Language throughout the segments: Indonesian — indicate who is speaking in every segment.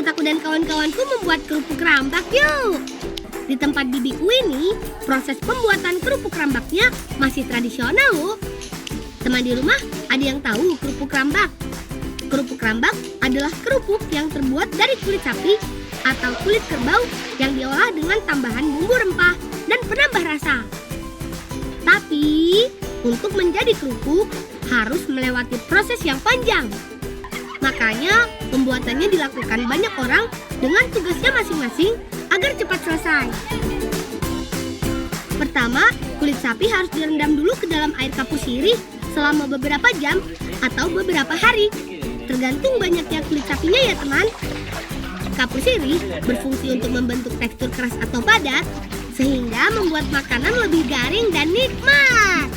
Speaker 1: ikut aku dan kawan-kawanku membuat kerupuk rambak yuk. Di tempat bibiku ini, proses pembuatan kerupuk rambaknya masih tradisional loh. Teman di rumah, ada yang tahu kerupuk rambak? Kerupuk rambak adalah kerupuk yang terbuat dari kulit sapi atau kulit kerbau yang diolah dengan tambahan bumbu rempah dan penambah rasa. Tapi, untuk menjadi kerupuk harus melewati proses yang panjang. Makanya, pembuatannya dilakukan banyak orang dengan tugasnya masing-masing agar cepat selesai. Pertama, kulit sapi harus direndam dulu ke dalam air kapur sirih selama beberapa jam atau beberapa hari. Tergantung banyaknya kulit sapinya ya teman. Kapur sirih berfungsi untuk membentuk tekstur keras atau padat sehingga membuat makanan lebih garing dan nikmat.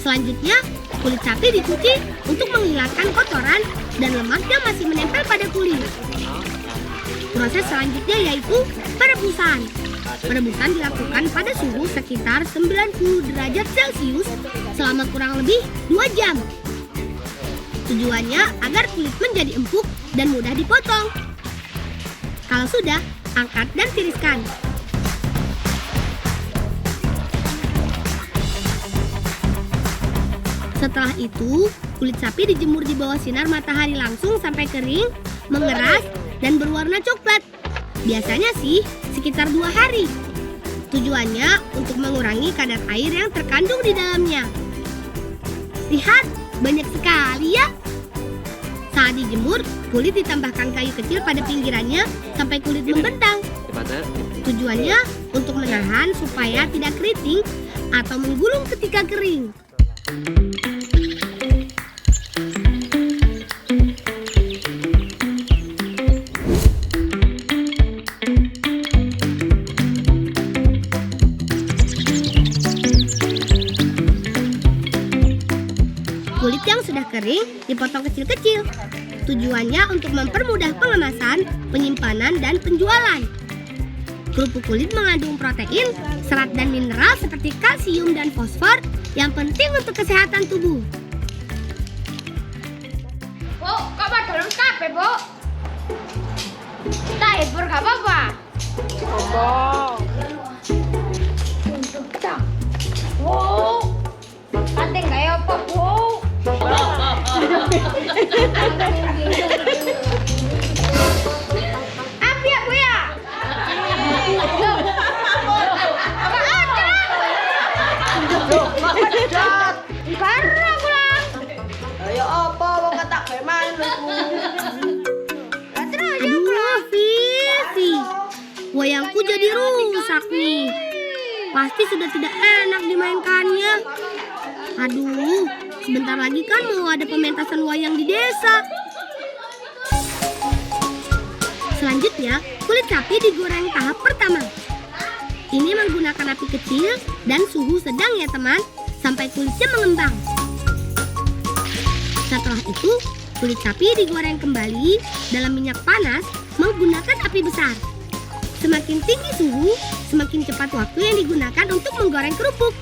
Speaker 1: Selanjutnya, kulit sapi dicuci untuk menghilangkan kotoran dan lemak yang masih menempel pada kulit. Proses selanjutnya yaitu perebusan. Perebusan dilakukan pada suhu sekitar 90 derajat Celcius selama kurang lebih 2 jam. Tujuannya agar kulit menjadi empuk dan mudah dipotong. Kalau sudah, angkat dan tiriskan. Setelah itu, kulit sapi dijemur di bawah sinar matahari langsung sampai kering, mengeras, dan berwarna coklat. Biasanya sih sekitar 2 hari. Tujuannya untuk mengurangi kadar air yang terkandung di dalamnya. Lihat, banyak sekali ya. Saat dijemur, kulit ditambahkan kayu kecil pada pinggirannya sampai kulit membentang. Tujuannya untuk menahan supaya tidak keriting atau menggulung ketika kering. Kulit yang sudah kering dipotong kecil-kecil. Tujuannya untuk mempermudah pengemasan, penyimpanan, dan penjualan. Kerupuk kulit mengandung protein, serat, dan mineral seperti kalsium dan fosfor yang penting untuk kesehatan tubuh.
Speaker 2: Bu, kok pada lengkap ya, Bu? Kita hibur gak apa-apa? Apa? Bu, penting gak ya apa, Bu? Apa ya, Bu ya? Loh, apa ada? Baru pulang.
Speaker 3: Ayo apa wong ketak beman lho.
Speaker 1: Aduh, Vivi, wayangku jadi rusak nih. Pasti sudah tidak enak dimainkannya. Aduh, sebentar lagi kan mau ada pementasan wayang di desa. Selanjutnya, kulit sapi digoreng tahap pertama. Ini menggunakan api kecil dan suhu sedang ya teman, sampai kulitnya mengembang. Setelah itu, kulit sapi digoreng kembali dalam minyak panas menggunakan api besar. Semakin tinggi suhu, semakin cepat waktu yang digunakan untuk menggoreng kerupuk.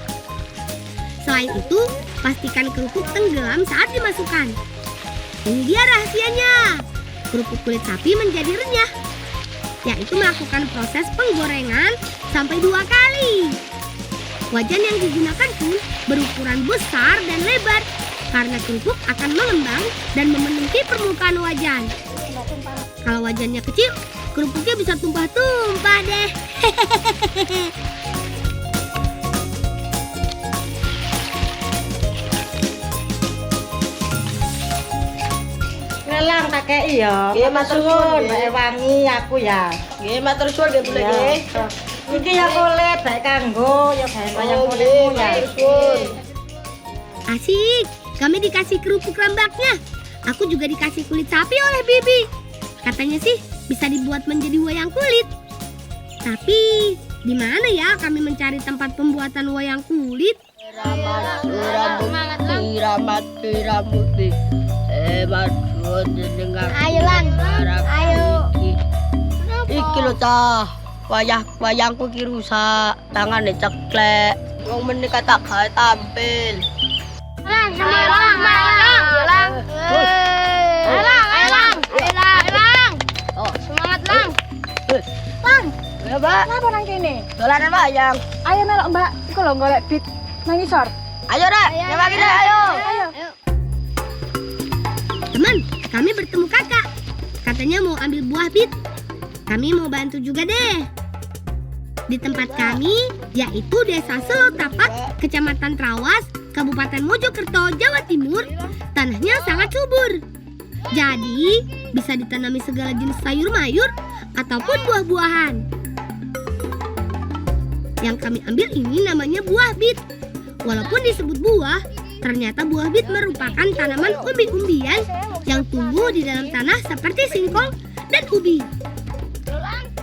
Speaker 1: Selain itu, pastikan kerupuk tenggelam saat dimasukkan. Ini dia rahasianya. Kerupuk kulit sapi menjadi renyah, yaitu melakukan proses penggorengan sampai 2 kali. Wajan yang digunakan pun berukuran besar dan lebar, karena kerupuk akan mengembang dan memenuhi permukaan wajan. Kalau wajannya kecil, kerupuknya bisa tumpah-tumpah deh.
Speaker 4: Ngelang tak kei ya.
Speaker 3: Nggih, matur suwun,
Speaker 4: Mbak Wangi aku ya.
Speaker 3: Nggih, matur suwun nggih, Bu nggih.
Speaker 4: Iki ya kulit baik kanggo ya baik wayang
Speaker 3: Oh,
Speaker 4: kulitmu
Speaker 3: nggih,
Speaker 4: ya.
Speaker 3: matur suwun.
Speaker 1: Asik, kami dikasih kerupuk rambaknya. Aku juga dikasih kulit sapi oleh Bibi. Katanya sih bisa dibuat menjadi wayang kulit. Tapi di mana ya kami mencari tempat pembuatan wayang kulit?
Speaker 3: Rambut, hebat jenengan.
Speaker 2: Ayo, Lan. Ayo.
Speaker 3: Iki lho cah, wayangku ki rusak, tangane ceklek. Wong menika tak gawe tampil.
Speaker 2: Lang, semarang, lang. Lang. Lang, lang. Lang. kene.
Speaker 3: Dolanan wayang.
Speaker 2: Ayo melok Mbak, iku lho golek bit nang isor.
Speaker 3: Ayo Rek, nyewa kita ayo.
Speaker 2: Ayo.
Speaker 1: Teman, kami bertemu kakak. Katanya mau ambil buah bit. Kami mau bantu juga deh. Di tempat kami, yaitu Desa Selotapak, Kecamatan Trawas, Kabupaten Mojokerto, Jawa Timur, tanahnya sangat subur. Jadi, bisa ditanami segala jenis sayur mayur ataupun buah-buahan. Yang kami ambil ini namanya buah bit. Walaupun disebut buah, ternyata buah bit merupakan tanaman umbi-umbian yang tumbuh di dalam tanah seperti singkong dan ubi.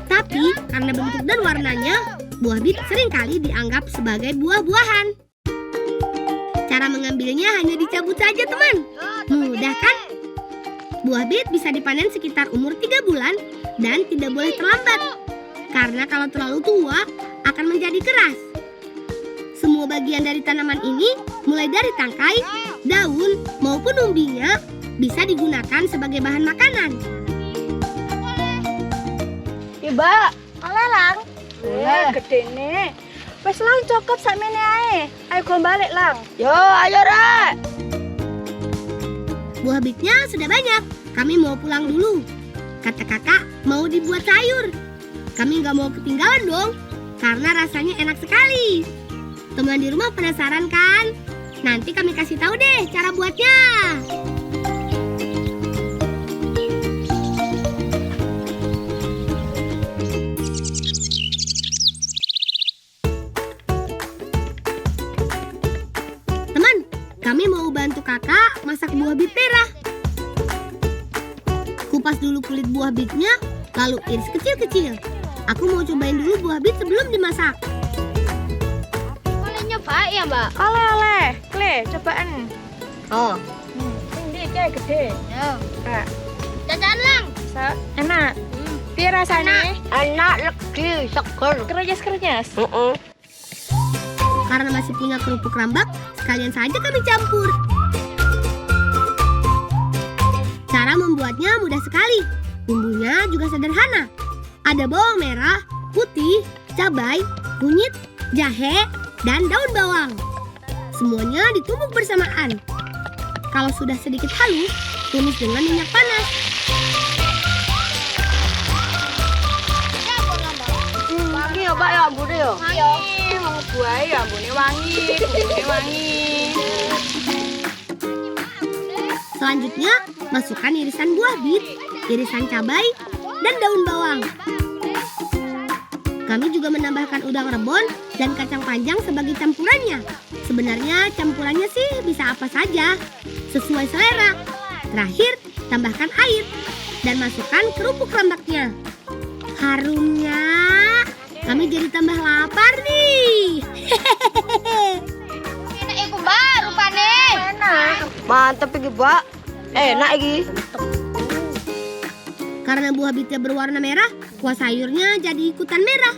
Speaker 1: Tapi karena bentuk dan warnanya, buah bit seringkali dianggap sebagai buah-buahan. Cara mengambilnya hanya dicabut saja teman. Mudah kan? Buah bit bisa dipanen sekitar umur 3 bulan dan tidak boleh terlambat. Karena kalau terlalu tua akan menjadi keras. Semua bagian dari tanaman ini, mulai dari tangkai, daun, maupun umbinya, bisa digunakan sebagai bahan makanan.
Speaker 2: Iba, oleh lang. Gedene. Wes lang cukup sakmene ae. Ayo go balik lang.
Speaker 3: Yo, ayo Rek.
Speaker 1: Buah bitnya sudah banyak, kami mau pulang dulu. Kata kakak mau dibuat sayur. Kami nggak mau ketinggalan dong, karena rasanya enak sekali. Teman di rumah penasaran kan? Nanti kami kasih tahu deh cara buatnya. Teman, kami mau bantu kakak masak buah bit merah. Kupas dulu kulit buah bitnya, lalu iris kecil-kecil. Aku mau cobain dulu buah bit sebelum dimasak.
Speaker 2: Boleh nyoba ya, Mbak?
Speaker 4: Oleh. Kle, cobaan.
Speaker 3: Oh,
Speaker 4: Ini kayak gede.
Speaker 2: Yo.
Speaker 4: Kak,
Speaker 2: Jajan lang.
Speaker 4: enak. Piye rasanya?
Speaker 3: enak legi, seger.
Speaker 4: Kerenyes-kerenyes.
Speaker 1: Karena masih punya kerupuk rambak, sekalian saja kami campur. Cara membuatnya mudah sekali. Bumbunya juga sederhana. Ada bawang merah, putih, cabai, kunyit, jahe, dan daun bawang. Semuanya ditumbuk bersamaan. Kalau sudah sedikit halus, tumis dengan minyak panas.
Speaker 3: Wangi ya Pak ya ambune ya.
Speaker 4: Wangi, mau buah ya ambune wangi, kunyitnya wangi.
Speaker 1: Selanjutnya, masukkan irisan buah bit, irisan cabai, dan daun bawang. Kami juga menambahkan udang rebon dan kacang panjang sebagai campurannya. Sebenarnya campurannya sih bisa apa saja, sesuai selera. Terakhir, tambahkan air dan masukkan kerupuk rambaknya. Harumnya, kami jadi tambah lapar nih.
Speaker 2: Enak iku, Mbak, rupane.
Speaker 3: Mantep iki, Pak. Enak iki.
Speaker 1: Karena buah bitnya berwarna merah, kuah sayurnya jadi ikutan merah.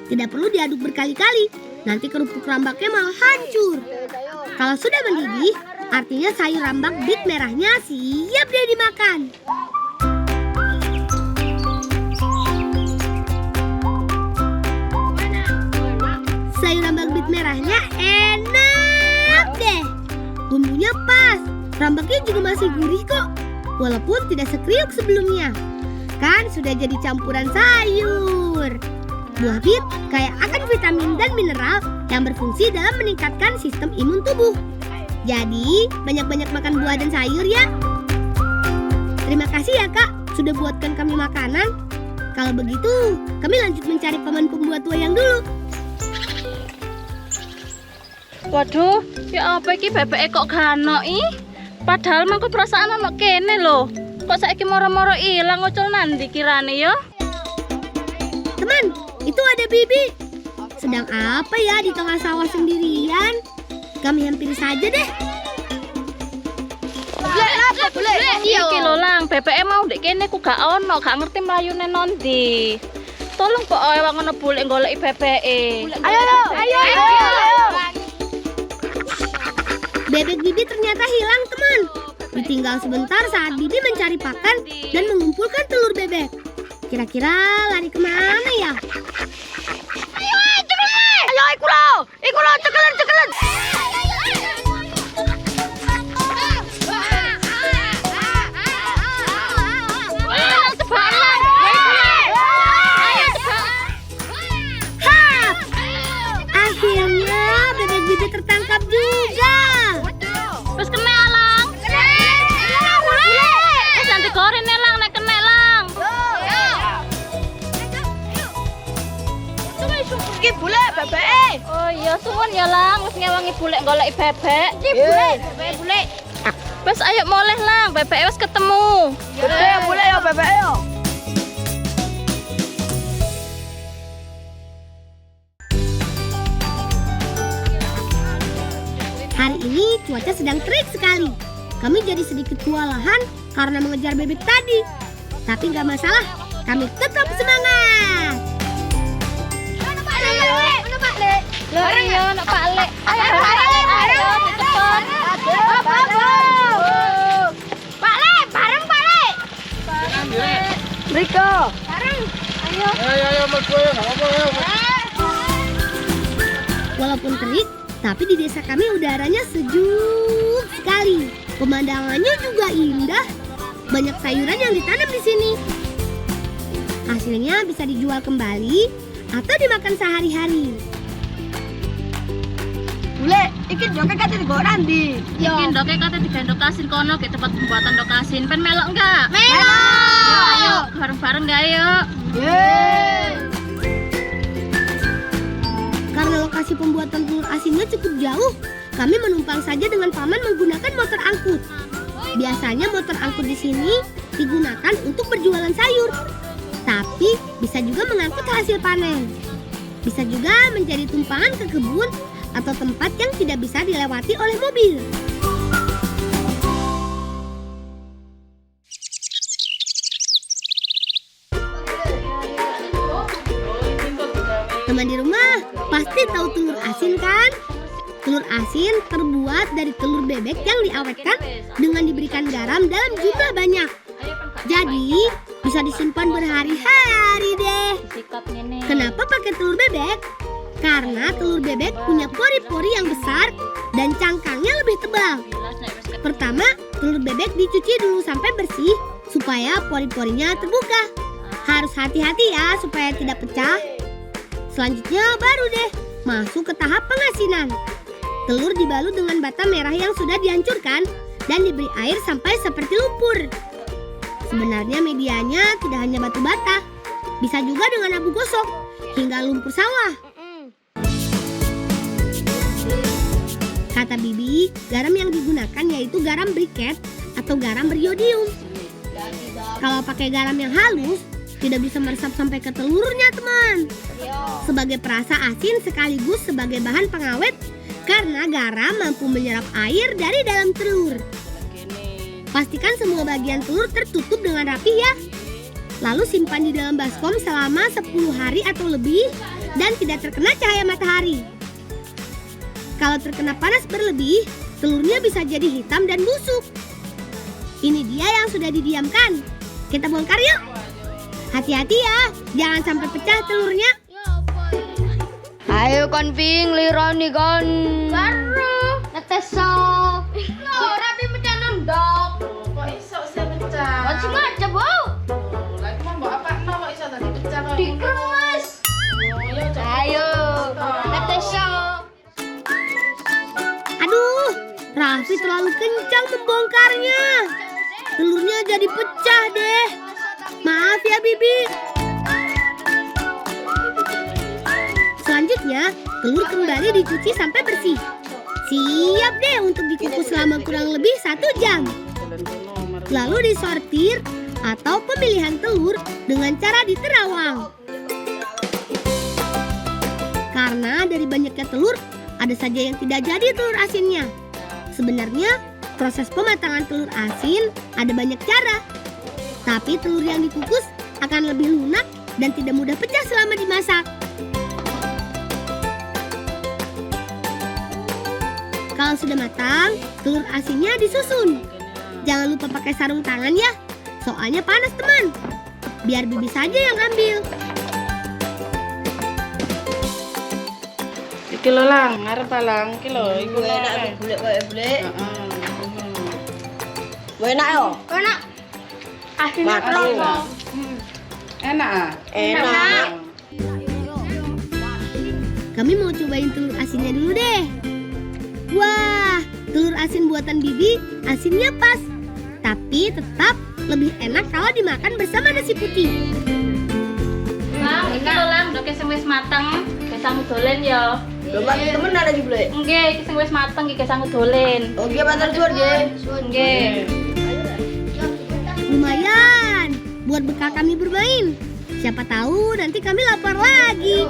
Speaker 1: Tidak perlu diaduk berkali-kali, nanti kerupuk rambaknya malah hancur. Kalau sudah mendidih, artinya sayur rambak bit merahnya siap deh dimakan. Sayur rambak bit merahnya enak deh. Bumbunya pas, rambaknya juga masih gurih kok. Walaupun tidak sekriuk sebelumnya. Kan sudah jadi campuran sayur. Buah bit kaya akan vitamin dan mineral yang berfungsi dalam meningkatkan sistem imun tubuh. Jadi, banyak-banyak makan buah dan sayur ya. Terima kasih ya Kak, sudah buatkan kami makanan. Kalau begitu, kami lanjut mencari paman pembuat wayang dulu.
Speaker 5: Waduh, ya apa iki bebeke kok gano ih? Padahal mangko perasaan ono kene lho. Kok saiki moro-moro ilang ucul nandi kirane ya?
Speaker 1: Teman, itu ada Bibi. Sedang apa ya di tengah sawah sendirian? Kami hampiri saja deh.
Speaker 5: Iki lho lang, bebeke mau ndek kene ku gak ono, gak ngerti mlayune nondi. Tolong kok ae ngono bolek goleki bebeke.
Speaker 2: Ayo.
Speaker 1: Bebek Bibi ternyata hilang teman. Ditinggal sebentar saat Bibi mencari pakan dan mengumpulkan telur bebek. Kira-kira lari kemana ya?
Speaker 3: Iku lo, cekelen.
Speaker 1: Hap! Akhirnya bebek bibi tertangkap juga.
Speaker 5: Wis kena lang. Wis nanti goreng lang nek kena lang.
Speaker 3: Iki bule bebek.
Speaker 5: Oh iya suwun ya lang wis ngewangi bulek goleki bebek.
Speaker 3: Bule.
Speaker 5: Wis ayo moleh lang, bebek wis ketemu.
Speaker 3: Bule ya bebek yo.
Speaker 1: Hari ini cuaca sedang terik sekali. Kami jadi sedikit kewalahan karena mengejar bebek tadi. Tapi nggak masalah, kami tetap semangat.
Speaker 5: Lah iya nak Pak Lek. Ayo cepet.
Speaker 2: Pak Le, bareng Pak Le.
Speaker 3: Riko.
Speaker 6: Ayo, mlebu ayo, enggak apa-apa ayo.
Speaker 1: Walaupun terik, tapi di desa kami udaranya sejuk sekali. Pemandangannya juga indah. Banyak sayuran yang ditanam di sini. Hasilnya bisa dijual kembali atau dimakan sehari-hari.
Speaker 3: Bule, iki joke kate digo ndi?
Speaker 5: Iki ndoke kate digendok asin kono ke tempat pembuatan ndok asin. Pen melok enggak? Ayo, bareng-bareng enggak ayo?
Speaker 1: Karena lokasi pembuatan telur asinnya cukup jauh, kami menumpang saja dengan paman menggunakan motor angkut. Biasanya motor angkut di sini digunakan untuk berjualan sayur, tapi bisa juga mengangkut hasil panen. Bisa juga menjadi tumpangan ke kebun atau tempat yang tidak bisa dilewati oleh mobil. Teman di rumah pasti tahu telur asin kan? Telur asin terbuat dari telur bebek yang diawetkan dengan diberikan garam dalam jumlah banyak. Jadi bisa disimpan berhari-hari deh.
Speaker 5: Sikat ngene.
Speaker 1: Kenapa pakai telur bebek? Karena telur bebek punya pori-pori yang besar dan cangkangnya lebih tebal. Pertama, telur bebek dicuci dulu sampai bersih supaya pori-porinya terbuka. Harus hati-hati ya supaya tidak pecah. Selanjutnya baru deh masuk ke tahap pengasinan. Telur dibalut dengan bata merah yang sudah dihancurkan dan diberi air sampai seperti lumpur. Sebenarnya medianya tidak hanya batu bata, bisa juga dengan abu gosok hingga lumpur sawah. Kata Bibi, garam yang digunakan yaitu garam briket atau garam beriodium. Kalau pakai garam yang halus, tidak bisa meresap sampai ke telurnya, teman. Sebagai perasa asin sekaligus sebagai bahan pengawet karena garam mampu menyerap air dari dalam telur. Pastikan semua bagian telur tertutup dengan rapi ya. Lalu simpan di dalam baskom selama 10 hari atau lebih dan tidak terkena cahaya matahari. Kalau terkena panas berlebih, telurnya bisa jadi hitam dan busuk. Ini dia yang sudah didiamkan. Kita bongkar yuk. Hati-hati ya, jangan sampai pecah telurnya.
Speaker 3: Ayo kon Ping, lironi kon.
Speaker 2: Baru.
Speaker 3: Neteso.
Speaker 2: Rapi pecah nendok.
Speaker 4: Kok iso sih pecah?
Speaker 2: Kok sengaja, Bu?
Speaker 4: Lagi mau mbok apakno kok iso tadi pecah kok.
Speaker 2: Dikerus.
Speaker 3: Ayo.
Speaker 2: Neteso.
Speaker 1: Aduh, Raffi terlalu kencang membongkarnya. Telurnya jadi pecah deh. Maaf ya Bibi. Selanjutnya, telur kembali dicuci sampai bersih. Siap deh untuk dikukus selama kurang lebih 1 jam. Lalu disortir atau pemilihan telur dengan cara diterawang. Karena dari banyaknya telur, ada saja yang tidak jadi telur asinnya. Sebenarnya, proses pematangan telur asin ada banyak cara. Tapi telur yang dikukus akan lebih lunak dan tidak mudah pecah selama dimasak. Kalau sudah matang, telur asinnya disusun. Jangan lupa pakai sarung tangan ya, soalnya panas teman. Biar Bibi saja yang ambil.
Speaker 2: Iki lho lang, ngarep lang, iki lho, iku
Speaker 3: Enak
Speaker 2: enak.
Speaker 3: aku boleh.
Speaker 2: Heeh.
Speaker 3: Enak yo.
Speaker 1: Enak. Asinnya
Speaker 3: Mati.
Speaker 1: terus.
Speaker 2: Enak ah?
Speaker 3: Enak.
Speaker 1: Kami mau cobain telur asinnya dulu deh. Wah, telur asin buatan Bibi asinnya pas. Tapi tetap lebih enak kalau dimakan bersama nasi putih.
Speaker 5: Lang, iki lho lang, udah sing wis mateng, wis sanggup dolen ya.
Speaker 3: Lho mati temen ada di boleh.
Speaker 5: Nggih, iki sing wis mateng iki sanggup dolen.
Speaker 3: Oke, bantar suar nggih.
Speaker 5: Nggih.
Speaker 1: Lumayan buat bekal kami bermain. Siapa tahu nanti kami lapar lagi.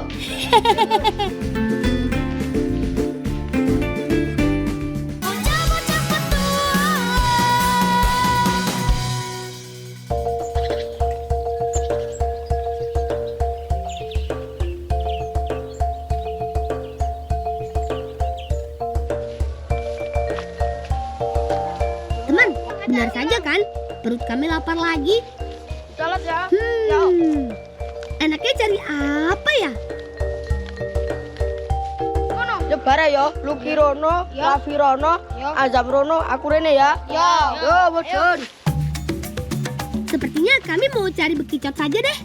Speaker 1: Teman, benar saja kan? Perut kami lapar lagi.
Speaker 2: Salat ya.
Speaker 1: Enaknya cari apa ya?
Speaker 3: Jebara yo, Luki Rono, Raffi Rono, Azam Rono, aku Rene ya. Yo, bosun.
Speaker 1: Sepertinya kami mau cari bekicot saja deh.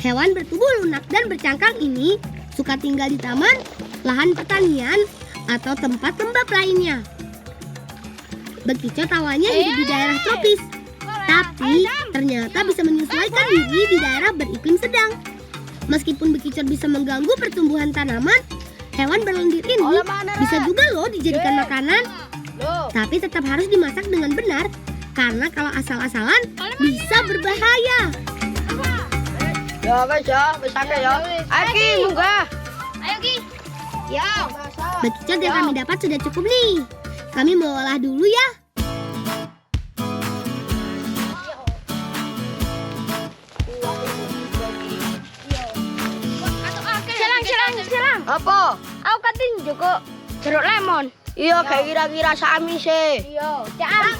Speaker 1: Hewan bertubuh lunak dan bercangkang ini suka tinggal di taman, lahan pertanian, atau tempat lembab lainnya. Bekicot awalnya hidup di daerah tropis, tapi ternyata bisa menyesuaikan diri di daerah beriklim sedang. Meskipun bekicot bisa mengganggu pertumbuhan tanaman, hewan berlendir ini bisa juga loh dijadikan makanan. Tapi tetap harus dimasak dengan benar, karena kalau asal-asalan bisa berbahaya.
Speaker 3: Ya wes ya, wes akeh ya. Aki munggah.
Speaker 1: Bekicot yang kami dapat sudah cukup nih. Kami mau olah dulu ya.
Speaker 2: Silang.
Speaker 3: Apa?
Speaker 2: Aku katin juga jeruk lemon.
Speaker 3: Iya, kayak kira-kira sami sih.
Speaker 2: Iya, cak.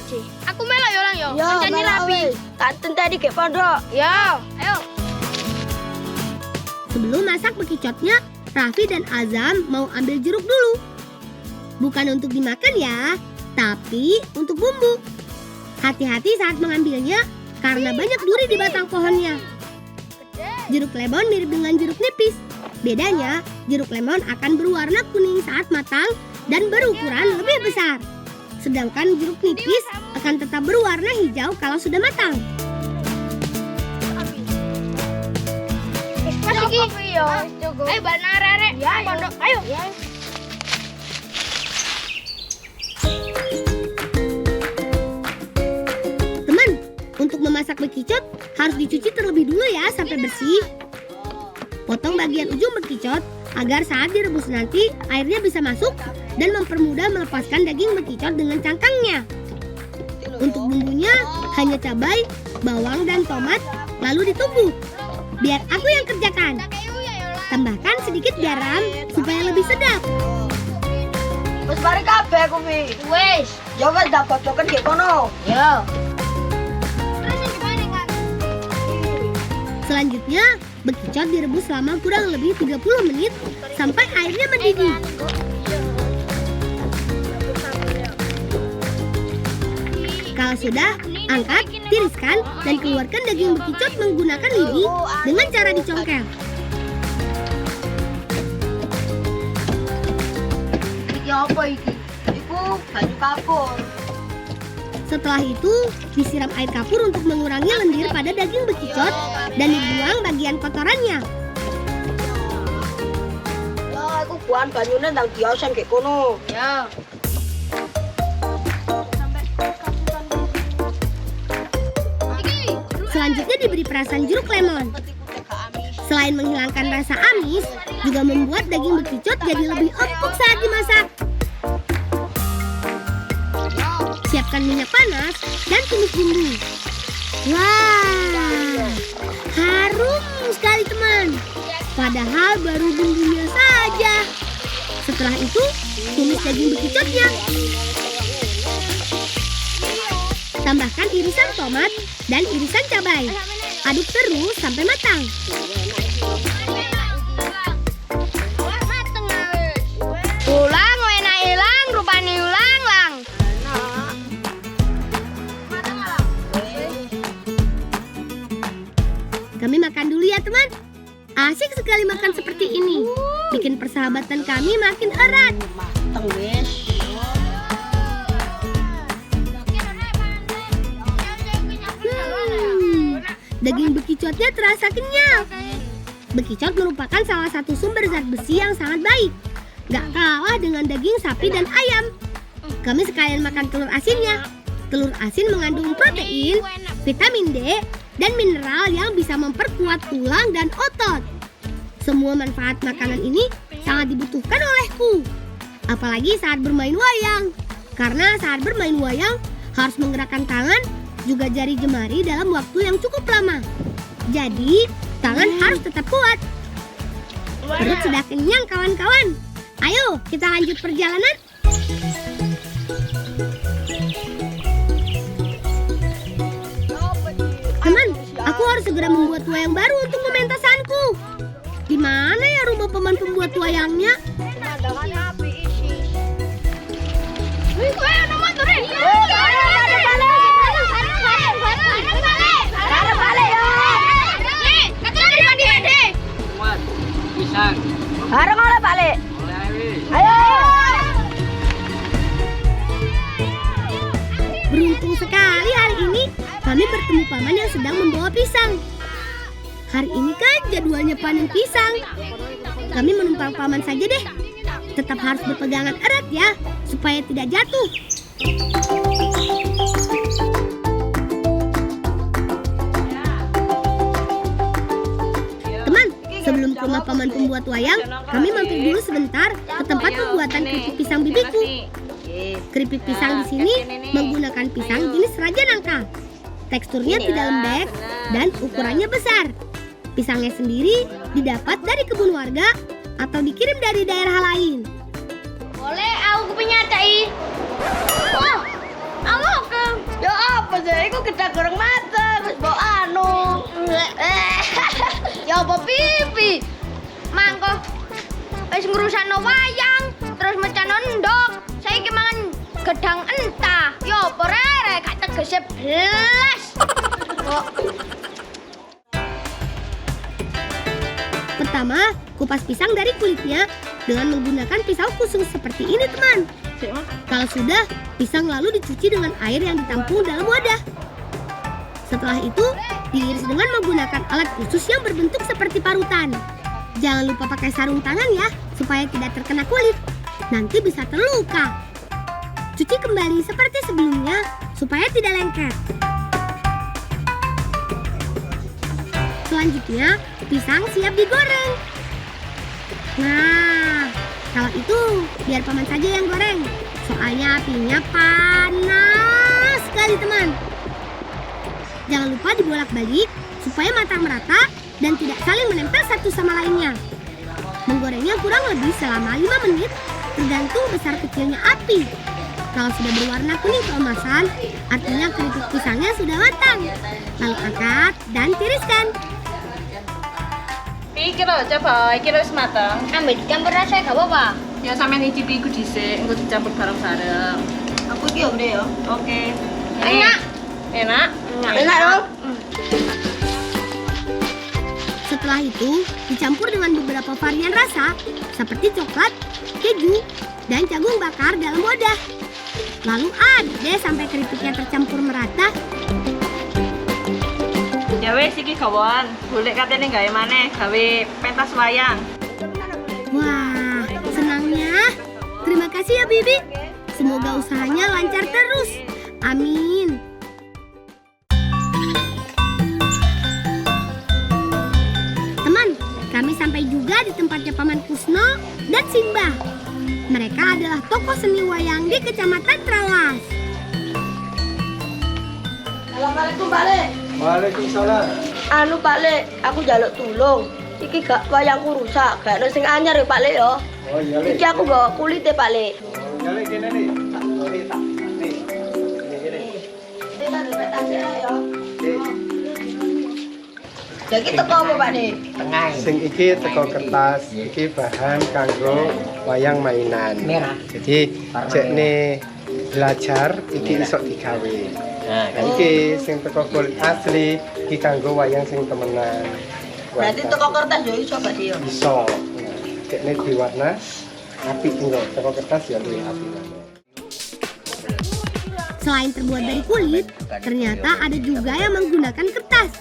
Speaker 2: Aku melok yo lang yo.
Speaker 3: Ya,
Speaker 2: Kancane rapi.
Speaker 3: Tak tenteni ke pondok.
Speaker 2: Yo, ayo.
Speaker 1: Sebelum masak bekicotnya, Raffi dan Azam mau ambil jeruk dulu. Bukan untuk dimakan ya, tapi untuk bumbu. Hati-hati saat mengambilnya, karena banyak duri di batang pohonnya. Jeruk lemon mirip dengan jeruk nipis. Bedanya, jeruk lemon akan berwarna kuning saat matang dan berukuran lebih besar. Sedangkan jeruk nipis akan tetap berwarna hijau kalau sudah matang.
Speaker 2: Mas iki yo, cukup. Ayo bana arek-arek. Pondok, ayo.
Speaker 1: Teman, untuk memasak bekicot harus dicuci terlebih dulu ya sampai bersih. Potong bagian ujung bekicot agar saat direbus nanti airnya bisa masuk dan mempermudah melepaskan daging bekicot dengan cangkangnya. Untuk bumbunya hanya cabai, bawang, dan tomat lalu ditumbuk. Biar aku yang kerjakan. Tambahkan sedikit garam supaya lebih sedap.
Speaker 3: Wes mari kabeh kuwi.
Speaker 2: Wes.
Speaker 3: Ya wes dak bocoken ge kono.
Speaker 2: Yo.
Speaker 1: Selanjutnya, bekicot direbus selama kurang lebih 30 menit sampai airnya mendidih. Kalau sudah, angkat, tiriskan, dan keluarkan daging bekicot menggunakan lidi dengan cara dicongkel.
Speaker 3: Iki apa iki? Iku banyu kapur.
Speaker 1: Setelah itu, disiram air kapur untuk mengurangi lendir pada daging bekicot dan dibuang bagian kotorannya.
Speaker 3: Ya, aku buan banyune ndang diosen ge kono.
Speaker 2: Yo.
Speaker 1: Selanjutnya diberi perasan jeruk lemon. Selain menghilangkan rasa amis, juga membuat daging bekicot jadi lebih empuk saat dimasak. Siapkan minyak panas dan tumis bumbu. Wah, harum sekali teman. Padahal baru bumbunya saja. Setelah itu, tumis daging bekicotnya. Tambahkan irisan tomat dan irisan cabai. Aduk terus sampai matang. Kami makan dulu ya teman. Asik sekali makan seperti ini. Bikin persahabatan kami makin erat.
Speaker 3: Tengwes.
Speaker 1: Daging bekicotnya terasa kenyal. Bekicot merupakan salah satu sumber zat besi yang sangat baik. Gak kalah dengan daging sapi dan ayam. Kami sekalian makan telur asinnya. Telur asin mengandung protein, vitamin D, dan mineral yang bisa memperkuat tulang dan otot. Semua manfaat makanan ini sangat dibutuhkan olehku. Apalagi saat bermain wayang. Karena saat bermain wayang harus menggerakkan tangan juga jari jemari dalam waktu yang cukup lama. Jadi, tangan harus tetap kuat. Perut sudah kenyang kawan-kawan. Ayo, kita lanjut perjalanan. Teman, aku harus segera membuat wayang baru untuk pementasanku. Di mana ya rumah paman pembuat wayangnya?
Speaker 3: Harang oleh balik. Ayo.
Speaker 1: Beruntung sekali hari ini kami bertemu paman yang sedang membawa pisang. Hari ini kan jadwalnya panen pisang. Kami menumpang paman saja deh. Tetap harus berpegangan erat ya, supaya tidak jatuh. Teman, sebelum ke rumah paman pembuat wayang, kami mampir dulu sebentar ke tempat pembuatan keripik pisang bibiku. Keripik pisang di sini menggunakan pisang jenis Raja Nangka. Teksturnya tidak lembek dan ukurannya besar. Pisangnya sendiri didapat dari kebun warga atau dikirim dari daerah lain.
Speaker 2: Boleh aku punya cai. Oh, aku ke.
Speaker 3: Ya apa sih? Aku kita goreng mata, terus bawa anu.
Speaker 2: Ya apa pipi? Mangko wis ngrusakno wayang, terus mecan endok. Saiki mangan gedang entah. Ya apa rere gak tegese blas.
Speaker 1: Pertama, kupas pisang dari kulitnya dengan menggunakan pisau khusus seperti ini teman. Kalau sudah, pisang lalu dicuci dengan air yang ditampung dalam wadah. Setelah itu, diiris dengan menggunakan alat khusus yang berbentuk seperti parutan. Jangan lupa pakai sarung tangan ya, supaya tidak terkena kulit. Nanti bisa terluka. Cuci kembali seperti sebelumnya, supaya tidak lengket. Selanjutnya, pisang siap digoreng. Nah, kalau itu biar paman saja yang goreng. Soalnya apinya panas sekali teman. Jangan lupa dibolak-balik supaya matang merata dan tidak saling menempel satu sama lainnya. Menggorengnya kurang lebih selama 5 menit tergantung besar kecilnya api. Kalau sudah berwarna kuning keemasan, artinya keripik pisangnya sudah matang. Lalu angkat dan tiriskan.
Speaker 5: Iki lho, coba iki wis mateng.
Speaker 2: Ambil campur rasa gak apa-apa.
Speaker 5: Ya sampean nyicipi iku dhisik, engko dicampur bareng-bareng.
Speaker 3: Aku ki yo ya.
Speaker 5: Oke.
Speaker 2: Enak.
Speaker 5: Enak?
Speaker 3: Enak dong.
Speaker 1: Setelah itu, dicampur dengan beberapa varian rasa seperti coklat, keju, dan jagung bakar dalam wadah. Lalu aduk deh sampai keripiknya tercampur merata.
Speaker 5: Ya wis iki kawan, golek katene gawe maneh, gawe pentas wayang.
Speaker 1: Wah, senangnya. Terima kasih ya Bibi. Semoga usahanya lancar terus. Amin. Teman, kami sampai juga di tempatnya Paman Kusno dan Simbah. Mereka adalah tokoh seni wayang di Kecamatan Trawas.
Speaker 3: Assalamualaikum Balik.
Speaker 6: Waalaikumsalam.
Speaker 3: Anu Balik, aku jaluk tulung. Iki gak wayangku rusak, gak ada sing anyar ya Balik ya.
Speaker 6: Oh iya Le.
Speaker 3: Iki aku gak kulitnya Balik.
Speaker 6: Ya Le kene nih. Nih tak. Nih. Ini.
Speaker 3: Kita dibatasi ya.
Speaker 6: Nih.
Speaker 3: Jadi teko apa Pak nih?
Speaker 6: Tengah. Sing iki teko kertas, iki bahan kanggo wayang mainan.
Speaker 4: Merah.
Speaker 6: Jadi cek nih belajar iki iso digawe. Nah, iki sing teko kulit asli iki kanggo wayang sing temenan.
Speaker 3: Berarti toko kertas yo iso berarti yo.
Speaker 6: Iso. Kene diwarna apik engko teko kertas ya luwih apik.
Speaker 1: Selain terbuat dari kulit, ternyata ada juga yang menggunakan kertas.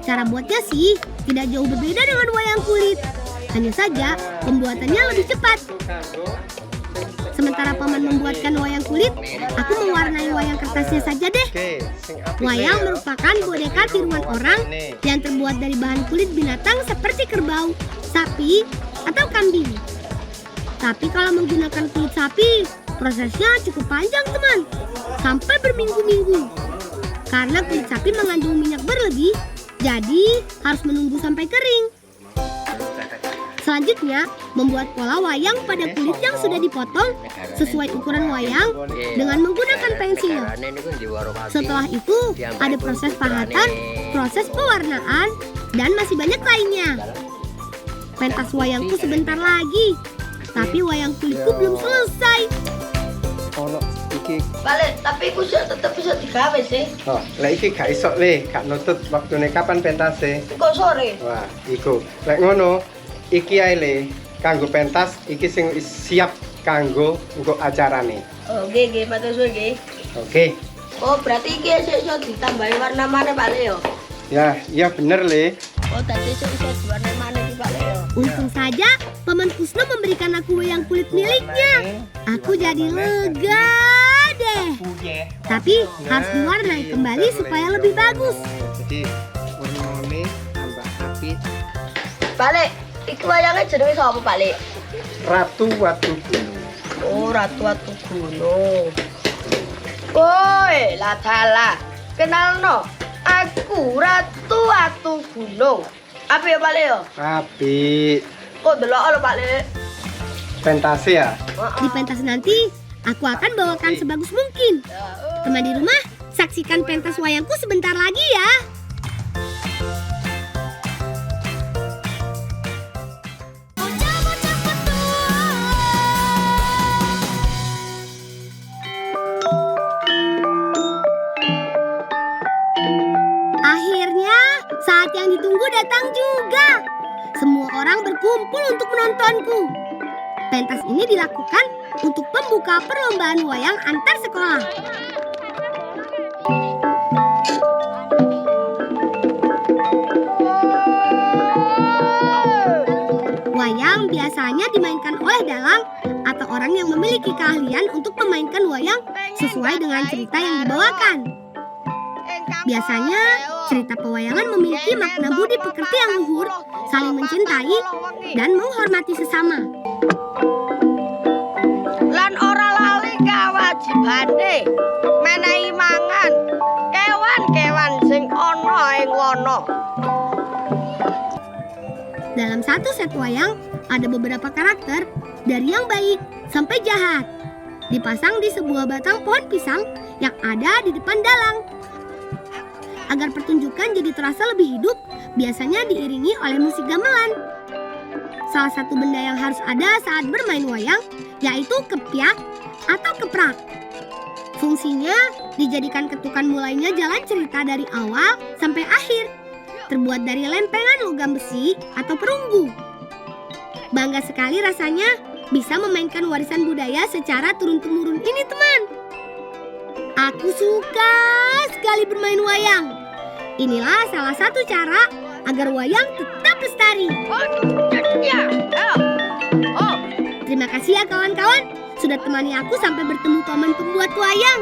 Speaker 1: Cara buatnya sih tidak jauh berbeda dengan wayang kulit. Hanya saja pembuatannya lebih cepat. Sementara paman membuatkan wayang kulit, aku mewarnai wayang kertasnya saja deh. Wayang merupakan boneka tiruan orang yang terbuat dari bahan kulit binatang seperti kerbau, sapi, atau kambing. Tapi kalau menggunakan kulit sapi, prosesnya cukup panjang teman, sampai berminggu-minggu. Karena kulit sapi mengandung minyak berlebih, jadi harus menunggu sampai kering. Selanjutnya, membuat pola wayang pada kulit yang sudah dipotong sesuai ukuran wayang dengan menggunakan pensil. Setelah itu, ada proses pahatan, proses pewarnaan, dan masih banyak lainnya. Pentas wayangku sebentar lagi, tapi wayang kulitku belum selesai.
Speaker 6: Ono iki.
Speaker 3: Balik, tapi aku tetap bisa digawe sih.
Speaker 6: Oh, lah iki gak iso le, gak nutut waktune kapan pentase.
Speaker 3: Kok sore?
Speaker 6: Wah, iku. Lek ngono, iki ae le kanggo pentas iki sing siap kanggo engko acarane.
Speaker 3: Oh, nggih, matur suwun nggih.
Speaker 6: Oke.
Speaker 3: Oh, berarti iki iso ditambahi warna mana Pak Leo?
Speaker 6: Ya, iya bener le.
Speaker 3: Oh, tadi iso diwarnai mana iki Pak Leo?
Speaker 1: Untung saja Paman Kusno memberikan aku wayang kulit miliknya. Aku jadi lega deh. Tapi harus diwarnai kembali supaya lebih bagus.
Speaker 6: Jadi warna-warni tambah apik.
Speaker 3: Balik, iki wayangnya jenenge sapa Pak Le?
Speaker 6: Ratu Watu Gunung.
Speaker 3: Oh, Ratu Watu Gunung. Woi, lah dalah. Kenalno, aku Ratu Watu Gunung. Apa ya Pak Leo?
Speaker 6: Apik.
Speaker 3: Kok delok lho Pak Le?
Speaker 6: Pentase ya.
Speaker 1: Di pentas nanti, aku akan bawakan sebagus mungkin. Teman di rumah, saksikan pentas wayangku sebentar lagi ya. Akhirnya, saat yang ditunggu datang juga. Semua orang berkumpul untuk menontonku. Pentas ini dilakukan untuk pembuka perlombaan wayang antar sekolah. Wayang biasanya dimainkan oleh dalang atau orang yang memiliki keahlian untuk memainkan wayang sesuai dengan cerita yang dibawakan. Biasanya, cerita pewayangan memiliki makna budi pekerti yang luhur, saling mencintai, dan menghormati sesama.
Speaker 3: Lan ora lali kewajibane menehi mangan kewan-kewan sing ana ing wana.
Speaker 1: Dalam satu set wayang, ada beberapa karakter dari yang baik sampai jahat. Dipasang di sebuah batang pohon pisang yang ada di depan dalang. Agar pertunjukan jadi terasa lebih hidup, biasanya diiringi oleh musik gamelan. Salah satu benda yang harus ada saat bermain wayang, yaitu kepiak atau keprak. Fungsinya dijadikan ketukan mulainya jalan cerita dari awal sampai akhir, terbuat dari lempengan logam besi atau perunggu. Bangga sekali rasanya bisa memainkan warisan budaya secara turun-temurun ini, teman. Aku suka sekali bermain wayang. Inilah salah satu cara agar wayang tetap lestari. Terima kasih ya kawan-kawan, sudah temani aku sampai bertemu paman pembuat wayang.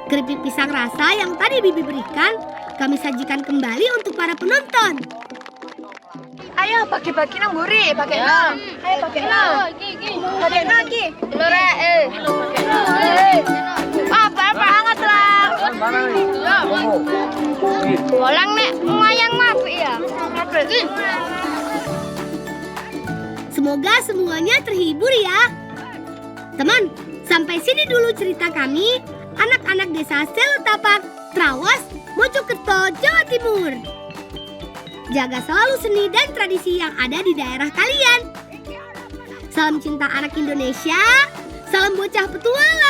Speaker 1: Keripik pisang rasa yang tadi Bibi berikan, kami sajikan kembali untuk para penonton.
Speaker 2: Ayo bagi-bagi nang mburi, bagekno. Ayo bagekno. Bagekno iki. Lho Wah, banget lah. Bolang nek wayang apik ya.
Speaker 1: Semoga semuanya terhibur ya. Teman, sampai sini dulu cerita kami, anak-anak desa Selutapak, Trawas, Mojokerto, Jawa Timur. Jaga selalu seni dan tradisi yang ada di daerah kalian. Salam cinta anak Indonesia, salam bocah petualang.